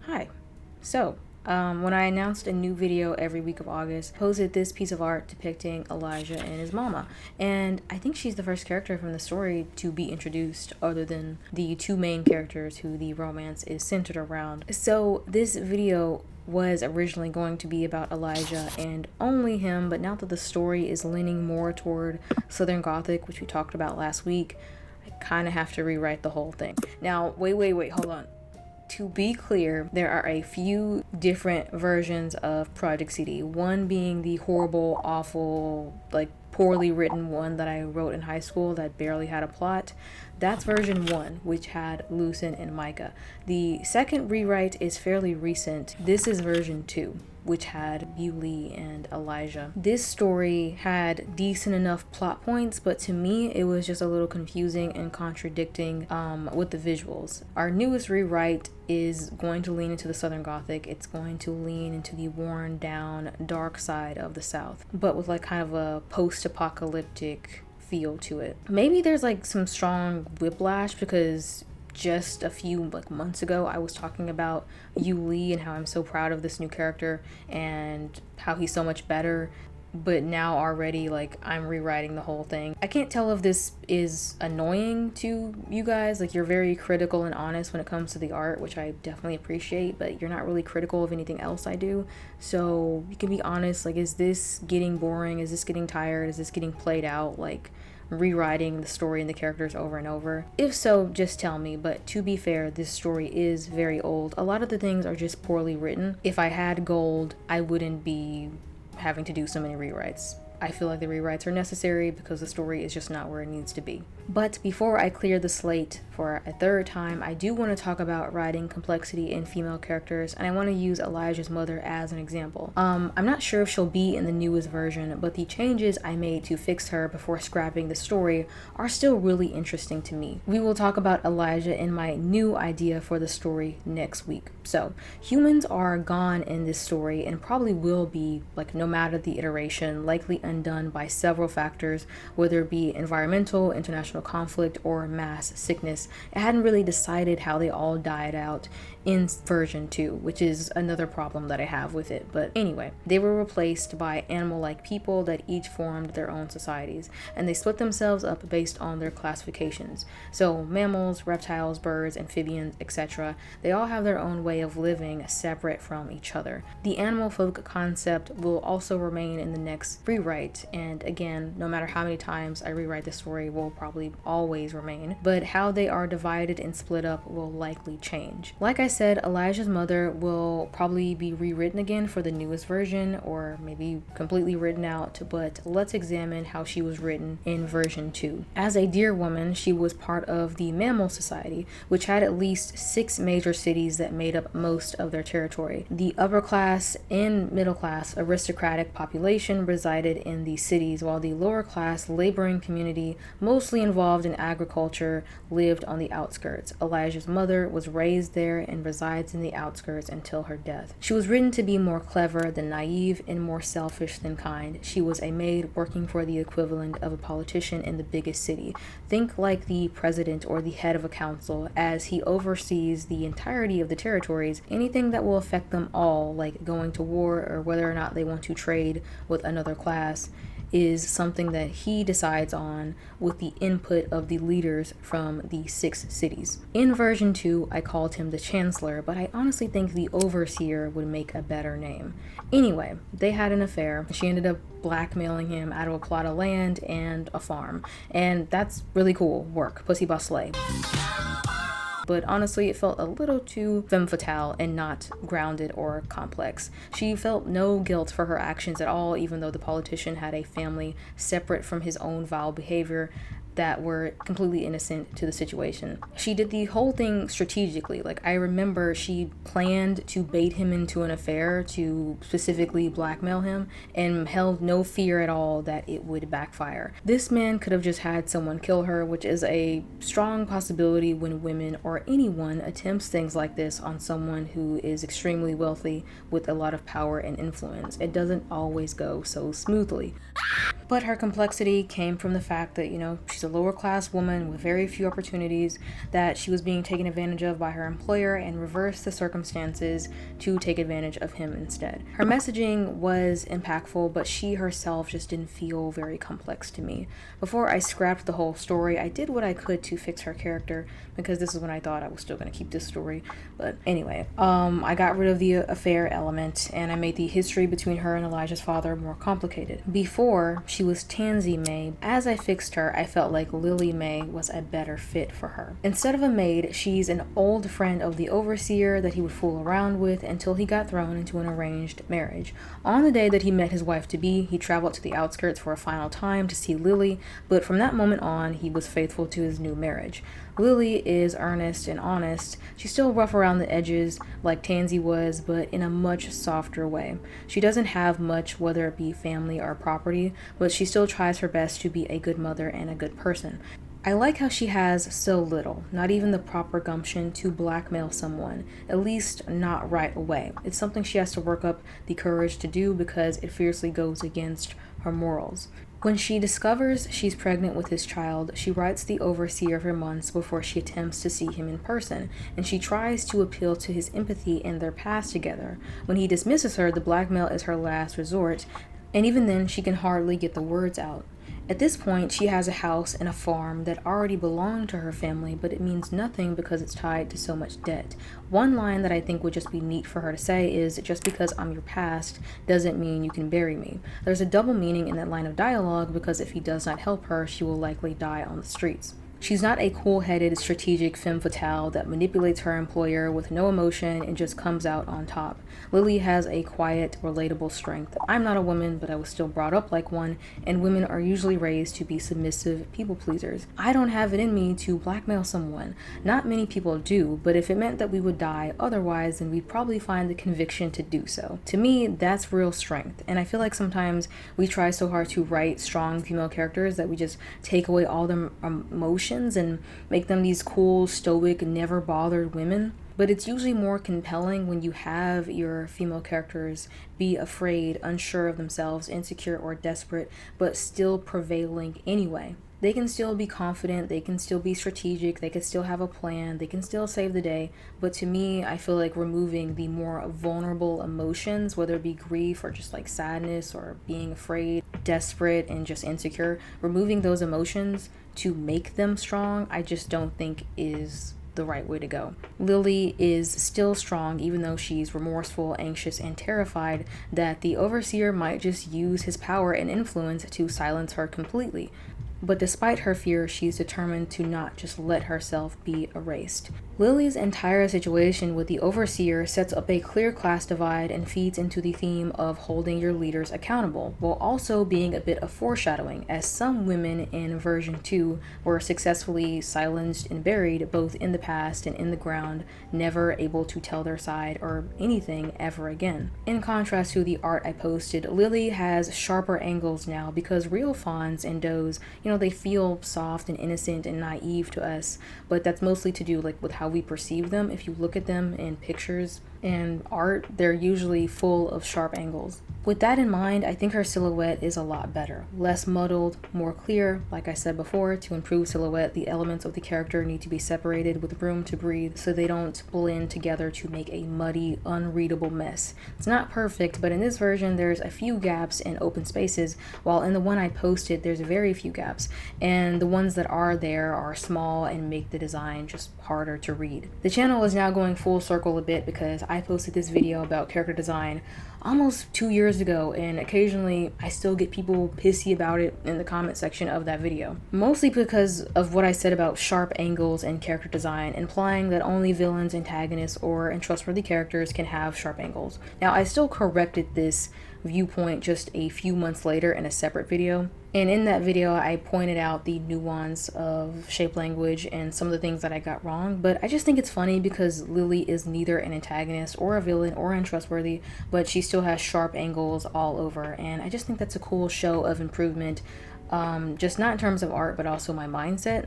Hi. So, when I announced a new video every week of August, posted this piece of art depicting Elijah and his mama. And I think she's the first character from the story to be introduced other than the two main characters who the romance is centered around. So this video was originally going to be about Elijah and only him, but now that the story is leaning more toward Southern Gothic, which we talked about last week, I kind of have to rewrite the whole thing. Now, wait, hold on. To be clear, there are a few different versions of Project CD. One being the horrible, awful, poorly written one that I wrote in high school that barely had a plot. That's version 1, which had Lucen and Micah. The second rewrite is fairly recent. This is version 2, which had Bewley and Elijah. This story had decent enough plot points, but to me it was just a little confusing and contradicting with the visuals. Our newest rewrite is going to lean into the Southern Gothic. It's going to lean into the worn down dark side of the South, but with kind of a post-apocalyptic feel to it. Maybe there's some strong whiplash because just a few months ago I was talking about Yu Lee and how I'm so proud of this new character and how he's so much better, but now already I'm rewriting the whole thing. I can't tell if this is annoying to you guys. You're very critical and honest when it comes to the art, which I definitely appreciate, but you're not really critical of anything else I do. So you can be honest, is this getting boring? Is this getting tired? Is this getting played out? Rewriting the story and the characters over and over? If so, just tell me. But to be fair, this story is very old. A lot of the things are just poorly written. If I had gold, I wouldn't be having to do so many rewrites. I feel like the rewrites are necessary because the story is just not where it needs to be. But before I clear the slate for a third time, I do want to talk about writing complexity in female characters, and I want to use Elijah's mother as an example. I'm not sure if she'll be in the newest version, but the changes I made to fix her before scrapping the story are still really interesting to me. We will talk about Elijah and my new idea for the story next week. So, humans are gone in this story and probably will be, no matter the iteration, likely undone by several factors, whether it be environmental, international conflict, or mass sickness. It hadn't really decided how they all died out in version 2, which is another problem that I have with it. But anyway, they were replaced by animal-like people that each formed their own societies, and they split themselves up based on their classifications. So mammals, reptiles, birds, amphibians, etc., they all have their own way of living separate from each other. The animal folk concept will also remain in the next rewrite, and again, no matter how many times I rewrite the story, will probably always remain, but how they are divided and split up will likely change. Like I said, Elijah's mother will probably be rewritten again for the newest version, or maybe completely written out, but let's examine how she was written in version 2. As a deer woman, she was part of the Mammal Society, which had at least 6 major cities that made up most of their territory. The upper class and middle class aristocratic population resided in these cities, while the lower class laboring community, mostly involved in agriculture, lived on the outskirts. Elijah's mother was raised there and resides in the outskirts until her death. She was written to be more clever than naive and more selfish than kind. She was a maid working for the equivalent of a politician in the biggest city. Think like the president or the head of a council, as he oversees the entirety of the territories. Anything that will affect them all, like going to war or whether or not they want to trade with another class, is something that he decides on with the input of the leaders from the 6 cities. In version 2, I called him the Chancellor, but I honestly think the Overseer would make a better name. Anyway, they had an affair. She ended up blackmailing him out of a plot of land and a farm, and that's really cool work. Pussy boss slay. But honestly, it felt a little too femme fatale and not grounded or complex. She felt no guilt for her actions at all, even though the politician had a family separate from his own vile behavior that were completely innocent to the situation. She did the whole thing strategically. I remember she planned to bait him into an affair to specifically blackmail him and held no fear at all that it would backfire. This man could have just had someone kill her, which is a strong possibility when women or anyone attempts things like this on someone who is extremely wealthy with a lot of power and influence. It doesn't always go so smoothly. But her complexity came from the fact that, she's a lower class woman with very few opportunities, that she was being taken advantage of by her employer and reversed the circumstances to take advantage of him instead. Her messaging was impactful, but she herself just didn't feel very complex to me. Before I scrapped the whole story, I did what I could to fix her character, because this is when I thought I was still going to keep this story. But anyway, I got rid of the affair element, and I made the history between her and Elijah's father more complicated. Before, she was Tansy May. As I fixed her, I felt like Lily May was a better fit for her. Instead of a maid, she's an old friend of the overseer that he would fool around with until he got thrown into an arranged marriage. On the day that he met his wife-to-be, he traveled to the outskirts for a final time to see Lily, but from that moment on, he was faithful to his new marriage. Lily is earnest and honest. She's still rough around the edges like Tansy was, but in a much softer way. She doesn't have much, whether it be family or property, but she still tries her best to be a good mother and a good person. I like how she has so little, not even the proper gumption to blackmail someone, at least not right away. It's something she has to work up the courage to do because it fiercely goes against her morals. When she discovers she's pregnant with his child, she writes the overseer for months before she attempts to see him in person, and she tries to appeal to his empathy and their past together. When he dismisses her, the blackmail is her last resort, and even then she can hardly get the words out. At this point, she has a house and a farm that already belonged to her family, but it means nothing because it's tied to so much debt. One line that I think would just be neat for her to say is, "Just because I'm your past doesn't mean you can bury me." There's a double meaning in that line of dialogue because if he does not help her, she will likely die on the streets. She's not a cool-headed, strategic femme fatale that manipulates her employer with no emotion and just comes out on top. Lily has a quiet, relatable strength. I'm not a woman, but I was still brought up like one, and women are usually raised to be submissive people pleasers. I don't have it in me to blackmail someone. Not many people do, but if it meant that we would die otherwise, then we'd probably find the conviction to do so. To me, that's real strength, and I feel like sometimes we try so hard to write strong female characters that we just take away all their emotions and make them these cool, stoic, never bothered women. But it's usually more compelling when you have your female characters be afraid, unsure of themselves, insecure, or desperate, but still prevailing anyway. They can still be confident, they can still be strategic, they can still have a plan, they can still save the day. But to me, I feel like removing the more vulnerable emotions, whether it be grief or just like sadness or being afraid, desperate, and just insecure, removing those emotions to make them strong, I just don't think is the right way to go. Lily is still strong even though she's remorseful, anxious, and terrified that the overseer might just use his power and influence to silence her completely. But despite her fear, she's determined to not just let herself be erased. Lily's entire situation with the overseer sets up a clear class divide and feeds into the theme of holding your leaders accountable, while also being a bit of foreshadowing, as some women in version 2 were successfully silenced and buried both in the past and in the ground, never able to tell their side or anything ever again. In contrast to the art I posted, Lily has sharper angles now because real fawns and does, they feel soft and innocent and naive to us, but that's mostly to do with how we perceive them. If you look at them in pictures and art, they're usually full of sharp angles. With that in mind, I think her silhouette is a lot better. Less muddled, more clear. Like I said before, to improve silhouette, the elements of the character need to be separated with room to breathe so they don't blend together to make a muddy, unreadable mess. It's not perfect, but in this version, there's a few gaps and open spaces, while in the one I posted, there's very few gaps, and the ones that are there are small and make the design just harder to read. The channel is now going full circle a bit because I posted this video about character design almost 2 years ago, and occasionally I still get people pissy about it in the comment section of that video. Mostly because of what I said about sharp angles and character design, implying that only villains, antagonists, or untrustworthy characters can have sharp angles. Now, I still corrected this viewpoint just a few months later in a separate video. And in that video, I pointed out the nuance of shape language and some of the things that I got wrong. But I just think it's funny because Lily is neither an antagonist or a villain or untrustworthy, but she still has sharp angles all over. And I just think that's a cool show of improvement, just not in terms of art, but also my mindset.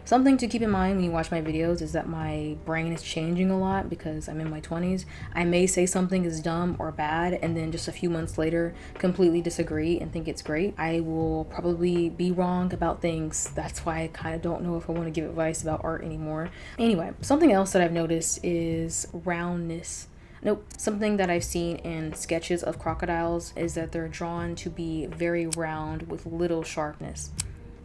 Something to keep in mind when you watch my videos is that my brain is changing a lot because I'm in my 20s. I may say something is dumb or bad and then just a few months later completely disagree and think it's great. I will probably be wrong about things. That's why I kind of don't know if I want to give advice about art anymore. Anyway, something else that I've noticed is roundness. Nope. Something that I've seen in sketches of crocodiles is that they're drawn to be very round with little sharpness.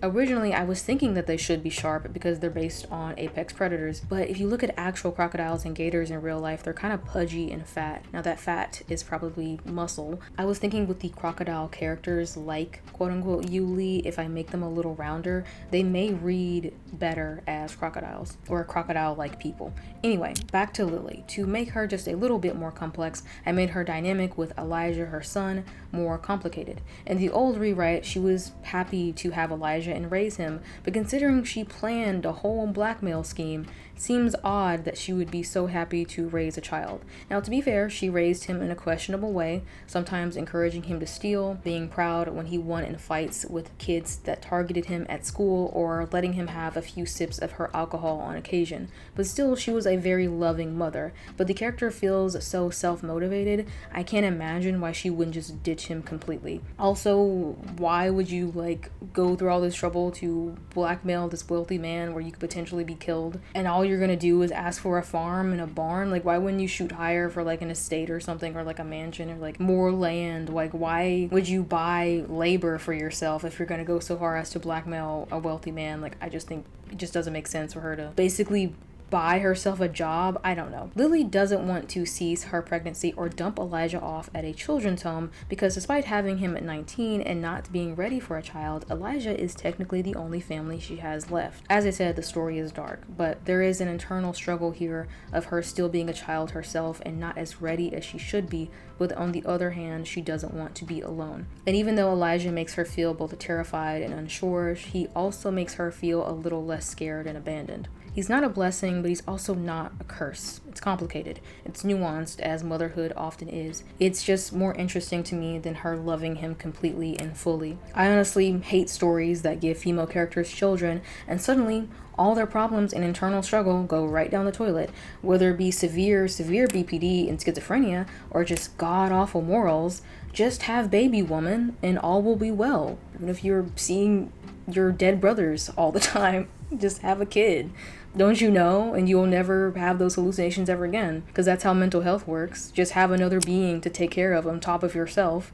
Originally, I was thinking that they should be sharp because they're based on apex predators, but if you look at actual crocodiles and gators in real life, they're kind of pudgy and fat. Now that fat is probably muscle. I was thinking with the crocodile characters like quote-unquote Yuli, if I make them a little rounder, they may read better as crocodiles or crocodile-like people. Anyway, back to Lily. To make her just a little bit more complex, I made her dynamic with Elijah, her son, more complicated. In the old rewrite, she was happy to have Elijah and raise him, but considering she planned a whole blackmail scheme, it seems odd that she would be so happy to raise a child. Now, to be fair, she raised him in a questionable way, sometimes encouraging him to steal, being proud when he won in fights with kids that targeted him at school, or letting him have a few sips of her alcohol on occasion. But still, she was a very loving mother. But the character feels so self-motivated, I can't imagine why she wouldn't just ditch him completely. Also, why would you go through all this trouble to blackmail this wealthy man where you could potentially be killed, and all you're gonna do is ask for a farm and a barn? Why wouldn't you shoot higher for an estate or something, or a mansion, or more land? Why would you buy labor for yourself if you're gonna go so far as to blackmail a wealthy man? I just think it just doesn't make sense for her to basically buy herself a job. I don't know. Lily doesn't want to cease her pregnancy or dump Elijah off at a children's home because despite having him at 19 and not being ready for a child, Elijah is technically the only family she has left. As I said, the story is dark, but there is an internal struggle here of her still being a child herself and not as ready as she should be, but on the other hand, she doesn't want to be alone. And even though Elijah makes her feel both terrified and unsure, he also makes her feel a little less scared and abandoned. He's not a blessing, but he's also not a curse. It's complicated. It's nuanced, as motherhood often is. It's just more interesting to me than her loving him completely and fully. I honestly hate stories that give female characters children, and suddenly all their problems and internal struggle go right down the toilet, whether it be severe BPD and schizophrenia, or just god-awful morals. Just have baby, woman, and all will be well. Even if you're seeing your dead brothers all the time, just have a kid. Don't you know? And you'll never have those hallucinations ever again, because that's how mental health works. Just have another being to take care of on top of yourself,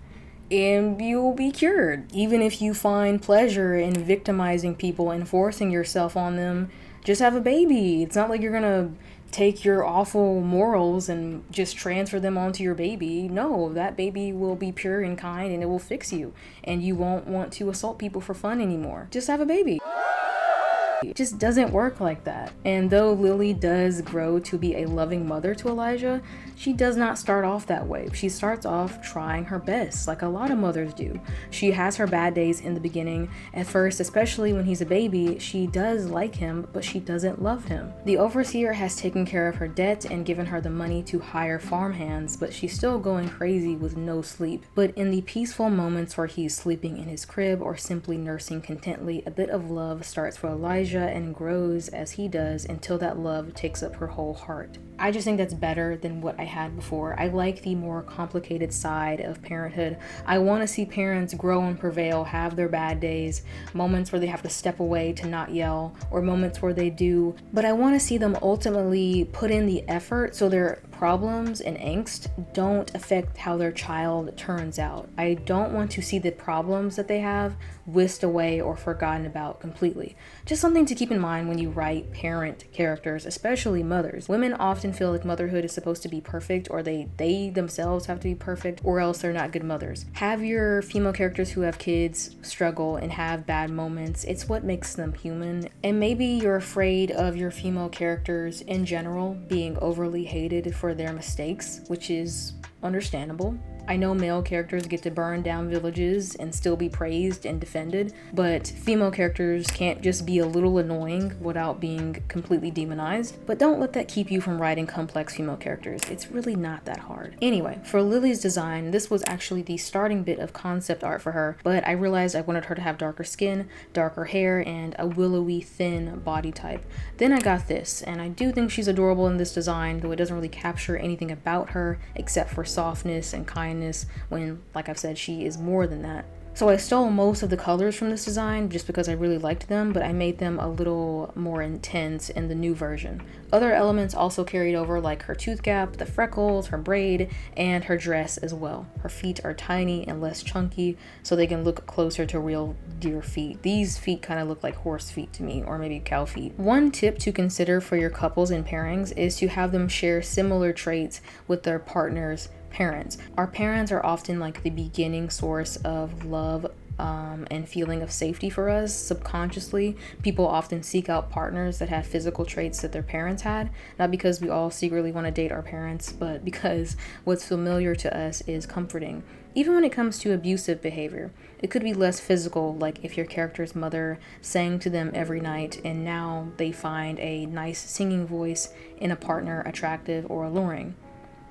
and you'll be cured. Even if you find pleasure in victimizing people and forcing yourself on them, just have a baby. It's not like you're gonna take your awful morals and just transfer them onto your baby. No, that baby will be pure and kind, and it will fix you, and you won't want to assault people for fun anymore. Just have a baby. It just doesn't work like that. And though Lily does grow to be a loving mother to Elijah, she does not start off that way. She starts off trying her best, like a lot of mothers do. She has her bad days in the beginning. At first, especially when he's a baby, she does like him, but she doesn't love him. The overseer has taken care of her debt and given her the money to hire farmhands, but she's still going crazy with no sleep. But in the peaceful moments where he's sleeping in his crib or simply nursing contently, a bit of love starts for Elijah and grows as he does until that love takes up her whole heart. I just think that's better than what I had before. I like the more complicated side of parenthood. I want to see parents grow and prevail, have their bad days, moments where they have to step away to not yell, or moments where they do, but I want to see them ultimately put in the effort so their problems and angst don't affect how their child turns out. I don't want to see the problems that they have whisked away or forgotten about completely. Just something to keep in mind when you write parent characters, especially mothers. Women often feel like motherhood is supposed to be perfect, or they themselves have to be perfect, or else they're not good mothers. Have your female characters who have kids struggle and have bad moments. It's what makes them human. And maybe you're afraid of your female characters in general being overly hated for their mistakes, which is understandable. I know male characters get to burn down villages and still be praised and defended, but female characters can't just be a little annoying without being completely demonized. But don't let that keep you from writing complex female characters. It's really not that hard. Anyway, for Lily's design, this was actually the starting bit of concept art for her, but I realized I wanted her to have darker skin, darker hair, and a willowy thin body type. Then I got this, and I do think she's adorable in this design, though it doesn't really capture anything about her except for softness and kindness when, like I've said, she is more than that. So I stole most of the colors from this design just because I really liked them, but I made them a little more intense in the new version. Other elements also carried over, like her tooth gap, the freckles, her braid, and her dress as well. Her feet are tiny and less chunky, so they can look closer to real deer feet. These feet kind of look like horse feet to me, or maybe cow feet. One tip to consider for your couples in pairings is to have them share similar traits with their partner's parents. Our parents are often like the beginning source of love and feeling of safety for us. Subconsciously, people often seek out partners that have physical traits that their parents had, not because we all secretly want to date our parents, but because what's familiar to us is comforting. Even when it comes to abusive behavior, it could be less physical, like if your character's mother sang to them every night and now they find a nice singing voice in a partner attractive or alluring.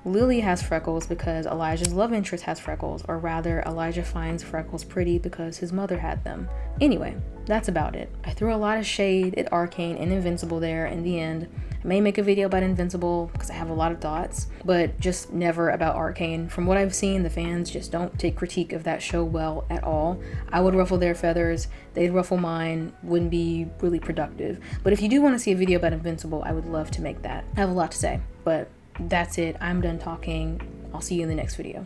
Lily has freckles because Elijah's love interest has freckles, or rather, Elijah finds freckles pretty because his mother had them. Anyway, that's about it. I threw a lot of shade at Arcane and Invincible there in the end. I may make a video about Invincible because I have a lot of thoughts, but just never about Arcane. From what I've seen, the fans just don't take critique of that show well at all. I would ruffle their feathers, they'd ruffle mine, wouldn't be really productive. But if you do want to see a video about Invincible, I would love to make that. I have a lot to say, but that's it. I'm done talking. I'll see you in the next video.